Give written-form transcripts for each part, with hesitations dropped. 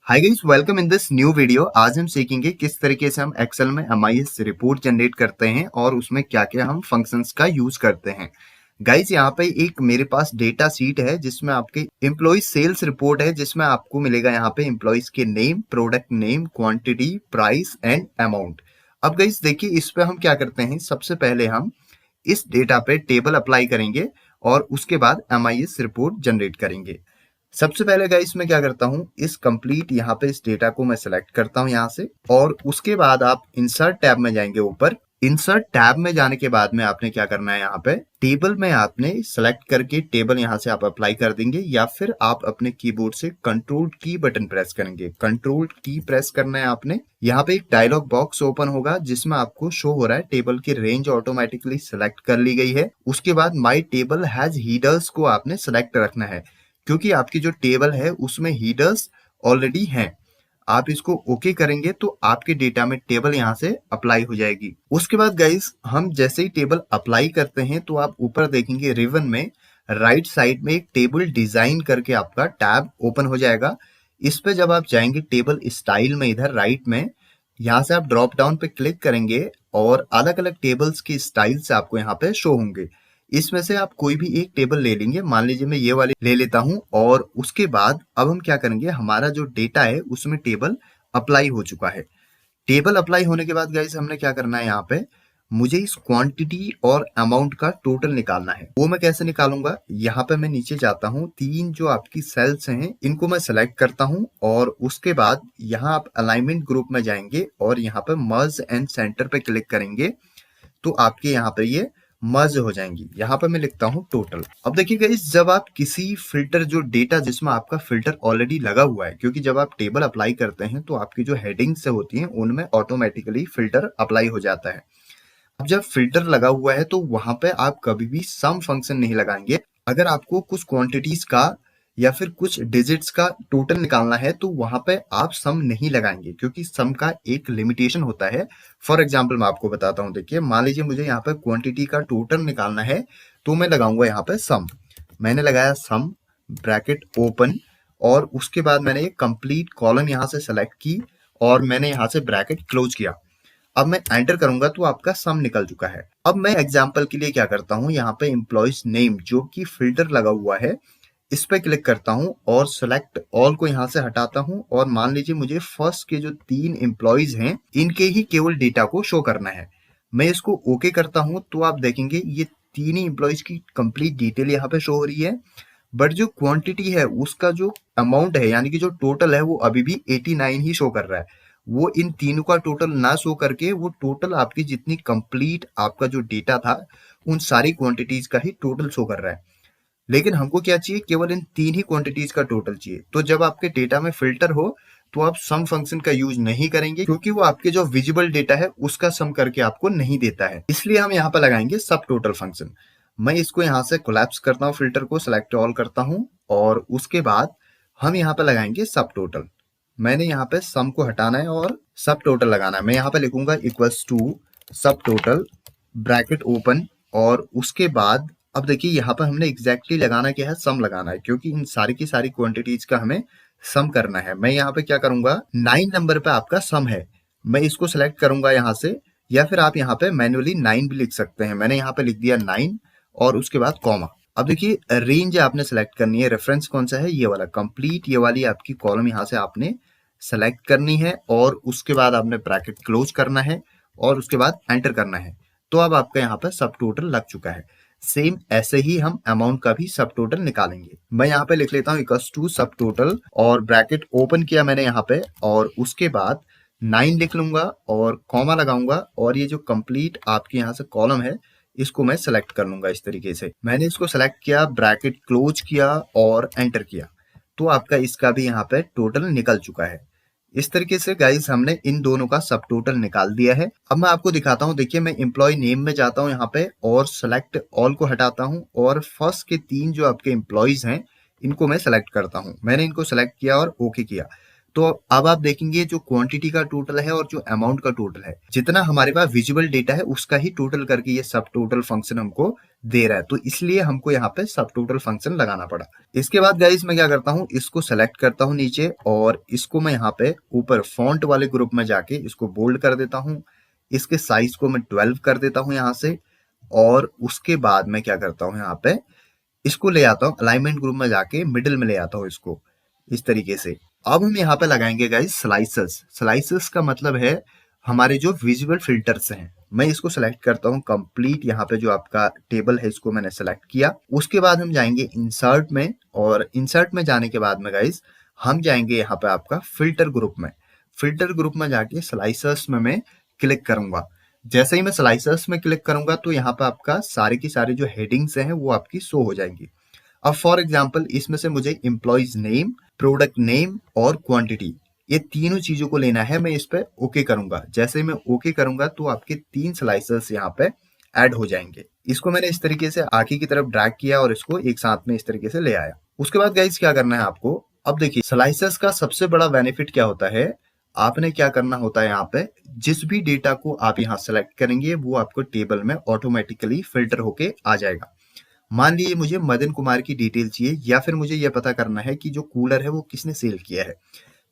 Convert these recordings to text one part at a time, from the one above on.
Hi guys, welcome in this new video. आज हम सीखेंगे किस तरीके से हम एक्सेल में एमआईएस रिपोर्ट जनरेट करते हैं और उसमें क्या क्या हम फंक्शंस का यूज करते हैं। गाइस, यहाँ पे एक मेरे पास डेटा शीट है जिसमें आपके एम्प्लॉय सेल्स रिपोर्ट है, जिसमें आपको मिलेगा यहाँ पे एम्प्लॉयज के name, product name, quantity, price and amount. अब गाइस देखिए, इस पे हम क्या करते हैं, सबसे पहले हम इस डेटा पे टेबल अप्लाई करेंगे और उसके बाद एमआईएस रिपोर्ट जनरेट करेंगे। सबसे पहले गाइस मैं क्या करता हूँ, इस कंप्लीट यहाँ पे इस डेटा को मैं सेलेक्ट करता हूँ यहाँ से, और उसके बाद आप इंसर्ट टैब में जाएंगे। ऊपर इंसर्ट टैब में जाने के बाद में आपने क्या करना है, यहाँ पे टेबल में आपने सेलेक्ट करके टेबल यहाँ से आप अप्लाई कर देंगे, या फिर आप अपने कीबोर्ड से कंट्रोल की बटन प्रेस करेंगे। कंट्रोल की प्रेस करना है आपने। यहाँ पे एक डायलॉग बॉक्स ओपन होगा जिसमें आपको शो हो रहा है टेबल की रेंज ऑटोमेटिकली सेलेक्ट कर ली गई है। उसके बाद माई टेबल हैज हीडर्स को आपने सेलेक्ट रखना है, क्योंकि आपकी जो टेबल है उसमें हीडर्स ऑलरेडी हैं। आप इसको ओके करेंगे तो आपके डेटा में टेबल यहाँ से अप्लाई हो जाएगी। उसके बाद गाइस, हम जैसे ही टेबल अप्लाई करते हैं तो आप ऊपर देखेंगे रिबन में राइट साइड में एक टेबल डिजाइन करके आपका टैब ओपन हो जाएगा। इस पे जब आप जाएंगे टेबल स्टाइल में, इधर राइट में, यहाँ से आप ड्रॉप डाउन पे क्लिक करेंगे और अलग अलग टेबल्स की स्टाइल्स आपको यहाँ पे शो होंगे। इसमें से आप कोई भी एक टेबल ले लेंगे। मान लीजिए मैं ये वाली ले लेता हूं, और उसके बाद अब हम क्या करेंगे, हमारा जो डेटा है उसमें टेबल अप्लाई हो चुका है। टेबल अप्लाई होने के बाद गाइस हमने क्या करना है, यहाँ पे मुझे इस क्वांटिटी और अमाउंट का टोटल निकालना है। वो मैं कैसे निकालूंगा, यहाँ पे मैं नीचे जाता हूँ, तीन जो आपकी सेल्स हैं इनको मैं सेलेक्ट करता हूँ, और उसके बाद यहाँ आप अलाइनमेंट ग्रुप में जाएंगे और यहाँ पे मर्ज एंड सेंटर पे क्लिक करेंगे तो आपके यहाँ पे ये मर्ज हो जाएंगी। यहाँ पर मैं लिखता हूँ टोटल। अब देखिए गाइस, जब आप किसी फिल्टर, जो डेटा जिसमें आपका फिल्टर ऑलरेडी लगा हुआ है, क्योंकि जब आप टेबल अप्लाई करते हैं तो आपकी जो हेडिंग्स होती हैं उनमें ऑटोमेटिकली फिल्टर अप्लाई हो जाता है। अब जब फिल्टर लगा हुआ है तो वहां पे आप कभी भी सम फंक्शन नहीं लगाएंगे। अगर आपको कुछ क्वांटिटीज का या फिर कुछ डिजिट्स का टोटल निकालना है तो वहां पे आप सम नहीं लगाएंगे, क्योंकि सम का एक लिमिटेशन होता है। फॉर एग्जाम्पल मैं आपको बताता हूँ। देखिए, मान लीजिए मुझे यहाँ पे क्वांटिटी का टोटल निकालना है तो मैं लगाऊंगा यहाँ पे सम। मैंने लगाया सम, ब्रैकेट ओपन, और उसके बाद मैंने एक कंप्लीट कॉलम यहाँ से सेलेक्ट की और मैंने यहाँ से ब्रैकेट क्लोज किया। अब मैं एंटर करूंगा तो आपका सम निकल चुका है। अब मैं एग्जाम्पल के लिए क्या करता हूँ, यहाँ पे एम्प्लॉयज नेम जो कि फिल्टर लगा हुआ है इस पे क्लिक करता हूँ और सेलेक्ट ऑल को यहाँ से हटाता हूँ, और मान लीजिए मुझे फर्स्ट के जो तीन एम्प्लॉयज हैं इनके ही केवल डेटा को शो करना है। मैं इसको ओके करता हूँ तो आप देखेंगे ये तीन ही एम्प्लॉयज की कंप्लीट डिटेल यहाँ पे शो हो रही है, बट जो क्वांटिटी है उसका जो अमाउंट है, यानी कि जो टोटल है, वो अभी भी 89 ही शो कर रहा है। वो इन तीनों का टोटल ना शो करके वो टोटल आपकी जितनी कंप्लीट आपका जो डेटा था उन सारी क्वांटिटीज का ही टोटल शो कर रहा है। लेकिन हमको क्या चाहिए, केवल इन तीन ही क्वांटिटीज का टोटल चाहिए। तो जब आपके डेटा में फिल्टर हो तो आप सम फंक्शन का यूज नहीं करेंगे, क्योंकि वो आपके जो विजिबल डेटा है उसका सम करके आपको नहीं देता है। इसलिए हम यहाँ पर लगाएंगे सब टोटल फंक्शन। मैं इसको यहाँ से कोलैप्स करता हूँ, फिल्टर को सेलेक्ट ऑल करता हूँ, और उसके बाद हम यहाँ पे लगाएंगे सब टोटल। मैंने यहाँ पे सम को हटाना है और सब टोटल लगाना है। मैं यहाँ पे लिखूंगा इक्वल्स टू सब टोटल, ब्रैकेट ओपन, और उसके बाद अब देखिए यहाँ पर हमने एग्जैक्टली लगाना क्या है, सम लगाना है, क्योंकि इन सारी की सारी क्वांटिटीज का हमें सम करना है। मैं यहाँ पे क्या करूंगा, 9 नंबर पे आपका सम है, मैं इसको सेलेक्ट करूंगा यहाँ से, या फिर आप यहाँ पे मैन्युअली 9 भी लिख सकते हैं। मैंने यहाँ पे लिख दिया 9 और उसके बाद कॉमा। अब देखिए रेंज आपने सेलेक्ट करनी है, रेफरेंस कौन सा है, ये वाला कंप्लीट, ये वाली आपकी कॉलम यहाँ से आपने सेलेक्ट करनी है, और उसके बाद आपने ब्रैकेट क्लोज करना है और उसके बाद एंटर करना है। तो अब आपका यहाँ पे सब टोटल लग चुका है। सेम ऐसे ही हम अमाउंट का भी सब टोटल निकालेंगे। मैं यहाँ पे लिख लेता हूँ इक्वल्स टू सब टोटल, और ब्रैकेट ओपन किया मैंने यहाँ पे, और उसके बाद 9 लिख लूंगा और कॉमा लगाऊंगा, और ये जो कंप्लीट आपके यहाँ से कॉलम है इसको मैं सेलेक्ट कर लूंगा। इस तरीके से मैंने इसको सेलेक्ट किया, ब्रैकेट क्लोज किया और एंटर किया, तो आपका इसका भी यहाँ पे टोटल निकल चुका है। इस तरीके से गाइस हमने इन दोनों का सब टोटल निकाल दिया है। अब मैं आपको दिखाता हूँ। देखिए, मैं एम्प्लॉय नेम में जाता हूँ यहाँ पे और सेलेक्ट ऑल को हटाता हूँ, और फर्स्ट के तीन जो आपके एम्प्लॉयज हैं इनको मैं सेलेक्ट करता हूँ। मैंने इनको सेलेक्ट किया और ओके किया। तो अब आप देखेंगे जो क्वांटिटी का टोटल है और जो अमाउंट का टोटल है, जितना हमारे पास विजिबल डेटा है उसका ही टोटल करके ये सब टोटल फंक्शन हमको दे रहा है, तो इसलिए हमको यहाँ पे सब टोटल फंक्शन लगाना पड़ा। इसके बाद गाइस मैं क्या करता हूँ, इसको सेलेक्ट करता हूँ नीचे और इसको मैं यहाँ पे ऊपर फॉन्ट वाले ग्रुप में जाके इसको बोल्ड कर देता हूँ। इसके साइज को मैं 12 कर देता हूँ यहाँ से, और उसके बाद मैं क्या करता हूँ, यहाँ पे इसको ले आता हूँ अलाइनमेंट ग्रुप में जाके मिडिल में ले आता हूँ इसको इस तरीके से। अब हम यहाँ पे लगाएंगे गाइस स्लाइसर्स। स्लाइसर्स का मतलब है हमारे जो विजुअल फिल्टर्स हैं। मैं इसको सेलेक्ट करता हूँ कंप्लीट, यहाँ पे जो आपका टेबल है इसको मैंने सेलेक्ट किया। उसके बाद हम जाएंगे इंसर्ट में, और इंसर्ट में जाने के बाद में गाइस हम जाएंगे यहाँ पे आपका फिल्टर ग्रुप में। फिल्टर ग्रुप में जाके स्लाइसर्स में मैं क्लिक करूंगा। जैसे ही मैं स्लाइसर्स में क्लिक करूंगा तो यहाँ पे आपका सारे की सारे जो हेडिंग्स हैं वो आपकी शो हो जाएंगी। अब फॉर एग्जांपल इसमें से मुझे एम्प्लॉइज नेम, प्रोडक्ट नेम और क्वांटिटी, ये तीनों चीजों को लेना है। मैं इस पे ओके करूंगा। जैसे ही मैं ओके करूंगा तो आपके 3 स्लाइसर्स यहाँ पे ऐड हो जाएंगे। इसको मैंने इस तरीके से आगे की तरफ ड्रैग किया और इसको एक साथ में इस तरीके से ले आया। उसके बाद गाइस क्या करना है आपको, अब देखिए स्लाइसर्स का सबसे बड़ा बेनिफिट क्या होता है, आपने क्या करना होता है, यहाँ पे जिस भी डेटा को आप यहाँ सेलेक्ट करेंगे वो आपको टेबल में ऑटोमेटिकली फिल्टर होके आ जाएगा। मान लीजिए मुझे मदन कुमार की डिटेल चाहिए, या फिर मुझे यह पता करना है कि जो कूलर है वो किसने सेल किया है।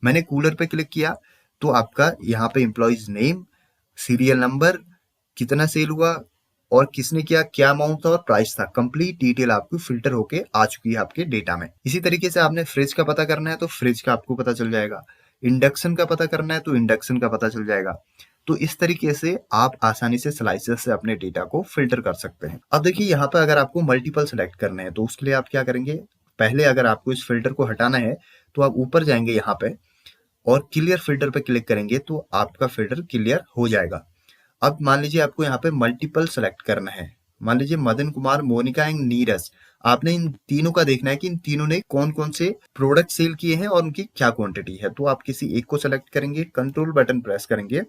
मैंने कूलर पे क्लिक किया तो आपका यहाँ पे एम्प्लॉइज नेम, सीरियल नंबर, कितना सेल हुआ और किसने किया, क्या अमाउंट था और प्राइस था, कंप्लीट डिटेल आपको फिल्टर होके आ चुकी है आपके डेटा में। इसी तरीके से आपने फ्रिज का पता करना है तो फ्रिज का आपको पता चल जाएगा, इंडक्शन का पता करना है तो इंडक्शन का पता चल जाएगा। तो इस तरीके से आप आसानी से स्लाइसर से अपने डेटा को फिल्टर कर सकते हैं। अब देखिए यहाँ पे अगर आपको मल्टीपल सेलेक्ट करने हैं तो उसके लिए आप क्या करेंगे, पहले अगर आपको इस फिल्टर को हटाना है तो आप ऊपर जाएंगे यहाँ पे और क्लियर फिल्टर पे क्लिक करेंगे तो आपका फिल्टर क्लियर हो जाएगा। अब मान लीजिए आपको यहाँ पे मल्टीपल सेलेक्ट करना है, मान लीजिए मदन कुमार, मोनिका एंड नीरज, आपने इन तीनों का देखना है कि इन तीनों ने कौन कौन से प्रोडक्ट सेल किए हैं और उनकी क्या क्वांटिटी है। तो आप किसी एक को सेलेक्ट करेंगे, कंट्रोल बटन प्रेस करेंगे,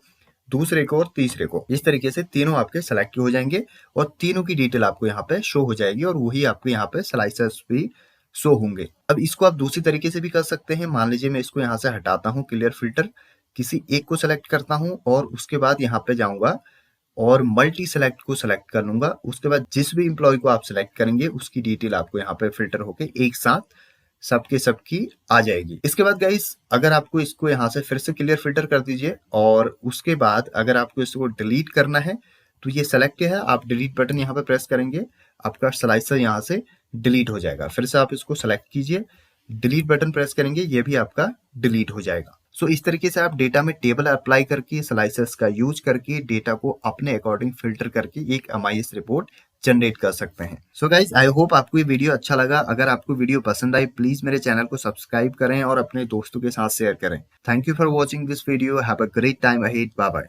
दूसरे को और तीसरे को, इस तरीके से तीनों आपके सेलेक्ट हो जाएंगे और तीनों की डिटेल आपको यहाँ पे शो हो जाएगी और वही आपको यहाँ पे स्लाइसर्स भी शो होंगे। अब इसको आप दूसरी तरीके से भी कर सकते हैं। मान लीजिए मैं इसको यहाँ से हटाता हूँ क्लियर फिल्टर, किसी एक को सेलेक्ट करता हूँ और उसके बाद यहाँ पे जाऊंगा और मल्टी सेलेक्ट को सेलेक्ट कर लूंगा। उसके बाद जिस भी इंप्लॉय को आप सेलेक्ट करेंगे उसकी डिटेल आपको यहाँ पे फिल्टर होके एक साथ सबके सबकी आ जाएगी। इसके बाद गाइस अगर आपको इसको यहाँ से फिर से क्लियर फिल्टर कर दीजिए और उसके बाद अगर आपको इसको डिलीट करना है तो ये सेलेक्ट है, आप डिलीट बटन यहाँ पे प्रेस करेंगे, आपका स्लाइसर यहाँ से डिलीट हो जाएगा। फिर से आप इसको सेलेक्ट कीजिए, डिलीट बटन प्रेस करेंगे, ये भी आपका डिलीट हो जाएगा। सो इस तरीके से आप डेटा में टेबल अप्लाई करके स्लाइसर्स का यूज करके डेटा को अपने अकॉर्डिंग फिल्टर करके एक एमआईएस रिपोर्ट जनरेट कर सकते हैं। सो गाइज आई होप आपको ये वीडियो अच्छा लगा। अगर आपको वीडियो पसंद आई प्लीज मेरे चैनल को सब्सक्राइब करें और अपने दोस्तों के साथ शेयर करें। Thank you for watching this video. Have a great time ahead. Bye bye.